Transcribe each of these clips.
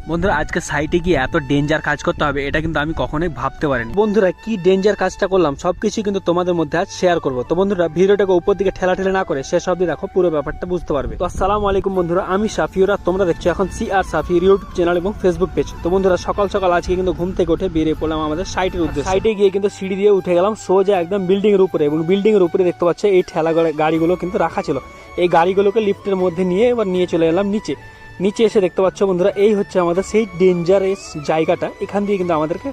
বন্ধুরা আজকে সাইটে গিয়ে এত ডেঞ্জার কাজ করতে হবে এটা কিন্তু আমি কখনোই ভাবতে পারিনি। বন্ধুরা কি ডেঞ্জার কাজটা করলাম সবকিছু কিন্তু তোমাদের মধ্যে আজ শেয়ার করবো। তো বন্ধুরা ভিডিওটাকে উপর দিকে ঠেলা না করে শেষ অবধি দেখো, পুরো ব্যাপারটা বুঝতে পারবে। তো আসসালামু আলাইকুম বন্ধুরা, আমি সাফিউরা, তোমরা দেখছো এখন CR সাফিউর ইউটিউব চ্যানেল এবং ফেসবুক পেজ। তো বন্ধুরা সকাল সকাল আজকে কিন্তু ঘুম থেকে উঠে বেরিয়ে পড়লাম আমাদের সাইটের উদ্দেশ্যে। সাইটে গিয়ে কিন্তু সিঁড়ি দিয়ে উঠে গেলাম সোজা একদম বিল্ডিং এর উপরে, এবং বিল্ডিং এর উপরে দেখতে পাচ্ছ এই ঠেলা গাড়িগুলো কিন্তু রাখা ছিল। এই গাড়িগুলোকে লিফটের মধ্যে নিয়ে এবার নিয়ে চলে এলাম নিচে এসে দেখতে পাচ্ছ বন্ধুরা এই হচ্ছে আমাদের সেই ডেঞ্জারাস জায়গাটা। এখান দিয়ে কিন্তু আমাদেরকে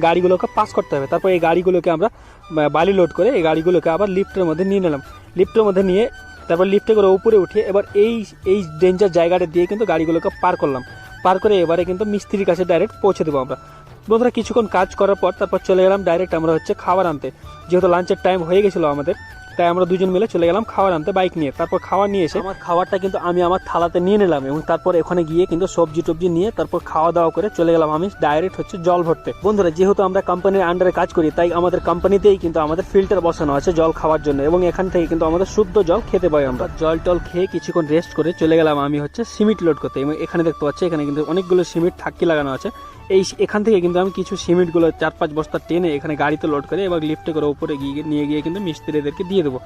গাড়িগুলোকে পাস করতে হবে। তারপর এই গাড়িগুলোকে আমরা বালি লোড করে এই গাড়িগুলোকে আবার লিফটের মধ্যে নিয়ে নিলাম। লিফটের মধ্যে নিয়ে তারপর লিফটে করে উপরে উঠিয়ে এবার এই ডেঞ্জার জায়গাটা দিয়ে কিন্তু গাড়িগুলোকে পার করলাম। পার করে এবারে কিন্তু মিস্ত্রির কাছে ডাইরেক্ট পৌঁছে দেবো আমরা। বন্ধুরা কিছুক্ষণ কাজ করার পর তারপর চলে গেলাম ডাইরেক্ট আমরা হচ্ছে খাবার আনতে। যেহেতু লাঞ্চের টাইম হয়ে গেছিলো আমাদের, তাই আমরা দুজন মিলে চলে গেলাম খাবার আনতে বাইক নিয়ে। তারপর খাবার নিয়ে এসে আমার খাবারটা কিন্তু আমি আমার থালাতে নিয়ে নিলাম, এবং তারপর এখানে গিয়ে কিন্তু সবজি টবজি নিয়ে তারপর খাওয়া দাওয়া করে চলে গেলাম আমি ডাইরেক্ট হচ্ছে জল ভরতে। বন্ধুরা যেহেতু আমরা কোম্পানির আন্ডারে কাজ করি, তাই আমাদের কোম্পানিতেই কিন্তু আমাদের ফিল্টার বসানো আছে জল খাওয়ার জন্য, এবং এখান থেকে কিন্তু আমাদের শুদ্ধ জল খেতে পাই আমরা। জল টল খেয়ে কিছুক্ষণ রেস্ট করে চলে গেলাম আমি হচ্ছে সিমেন্ট লোড করতে। এবং এখানে দেখতে পাচ্ছি এখানে কিন্তু অনেকগুলো সিমেন্ট ঠাক্কি লাগানো আছে। এখান থেকে কিন্তু আমি কিছু সিমেন্টগুলো 4-5 বস্তা টেনে এখানে গাড়িতে লোড করে এবার লিফটে করে উপরে নিয়ে গিয়ে কিন্তু মিস্ত্রিদেরকে দিয়ে দেবো।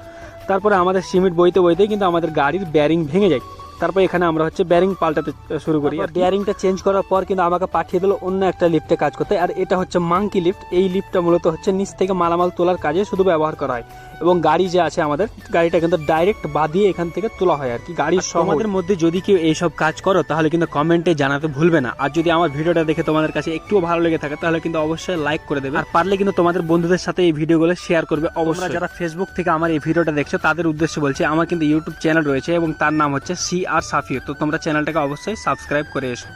তারপরে আমাদের সিমেন্ট বইতে কিন্তু আমাদের গাড়ির ব্যারিং ভেঙে যায়। তারপর এখানে আমরা হচ্ছে ব্যারিং পাল্টাতে শুরু করি। আর ব্যারিংটা চেঞ্জ করার পর কিন্তু আমাকে পাঠিয়ে দিল অন্য একটা লিফটে কাজ করতে। আর এটা হচ্ছে মাঙ্কি লিফট। এই লিফটটা মূলত হচ্ছে নিচ থেকে মালামাল তোলার কাজে শুধু ব্যবহার করা হয়, এবং গাড়ি যে আছে আমাদের গাড়িটা কিন্তু ডাইরেক্ট বাঁধিয়ে এখান থেকে তোলা হয় আর কি গাড়ির সহ। আমাদের মধ্যে যদি কেউ এইসব কাজ করো তাহলে কিন্তু কমেন্টে জানাতে ভুলবে না। আর যদি আমার ভিডিওটা দেখে তোমাদের কাছে একটুও ভালো লেগে থাকে তাহলে কিন্তু অবশ্যই লাইক করে দেবে, আর পারলে কিন্তু তোমাদের বন্ধুদের সাথে এই ভিডিওগুলো শেয়ার করবে অবশ্যই। যারা ফেসবুক থেকে আমার এই ভিডিওটা দেখছো তাদের উদ্দেশ্যে বলছি, আমার কিন্তু ইউটিউব চ্যানেল রয়েছে এবং তার নাম হচ্ছে CR সাফিউর। তো তোমরা চ্যানেলটাকে অবশ্যই সাবস্ক্রাইব করে এসো।